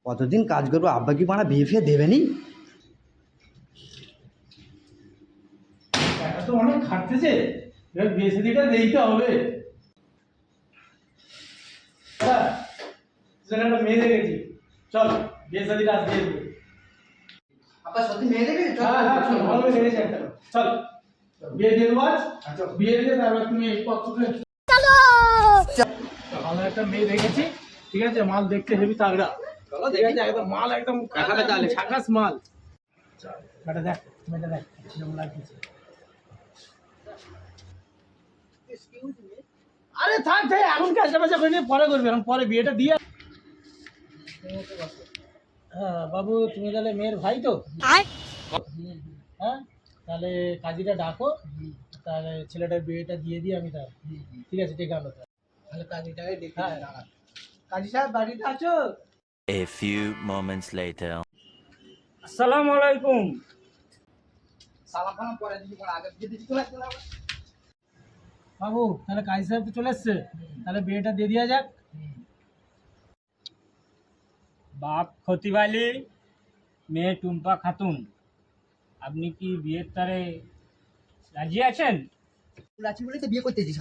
কতদিন কাজ করবো, আব্বা কি মারা বিয়ে ফিয়ে দেবেনি? টাকা তো অনেক খাটতেছে, এবার বিয়ে শাদিটা দিতে হবে। হ্যাঁ, সেখানে একটা মেয়ে দেখেছি, চল বিয়ে শাদিটা আজ দিয়ে দেবো। আব্বা সত্যি মেয়ে দেবে? হ্যাঁ হ্যাঁ, চল ভালো মেয়ে দেখেছি একটা, চল বিয়ে দিয়ে দেবো আজ। বিয়ে দিয়ে তারপর তুমি এই পত্রকে ভালো একটা মেয়ে দেখেছি, ঠিক আছে, মাল দেখতে হেবি তাগড়া, ঠিক আছে, একদম মাল একদম ঝাকাস মাল। বেটা দেখ, মেয়েটা দেখ কেমন লাগছে। আরে থাক থাক, এখন কাজটা বাজা করে নিয়ে পরে করবি, এখন পরে বিয়েটা দিয়ে। হ্যাঁ বাবু, তুমি তাহলে মেয়ের ভাই তো? হ্যাঁ, তাহলে কাজীটা ডাকো, তাহলে ছেলেটার বিয়েটা দিয়ে দিই আমি। তাহলে ঠিক আছে, ঠিক আছে, তাহলে কাজীটাকে ডেকে। হ্যাঁ, কাজী সাহেব বাড়িতে আছো? A few moments later. আসসালামু আলাইকুম। সালাম খানা পরে দিবি, আগে দিয়ে দিবি। চলে চলে বাবু, তাহলে কাজী সাহেব তো চলে এসছে, তাহলে বিয়েটা দিয়ে দেওয়া যাক। বাপ খতিবালি, মেয়ে টুম্পা খাতুন, আপনি কি বিয়ের তারে রাজি আছেন? রাঁচি বলে তো বিয়ে করতেছিস।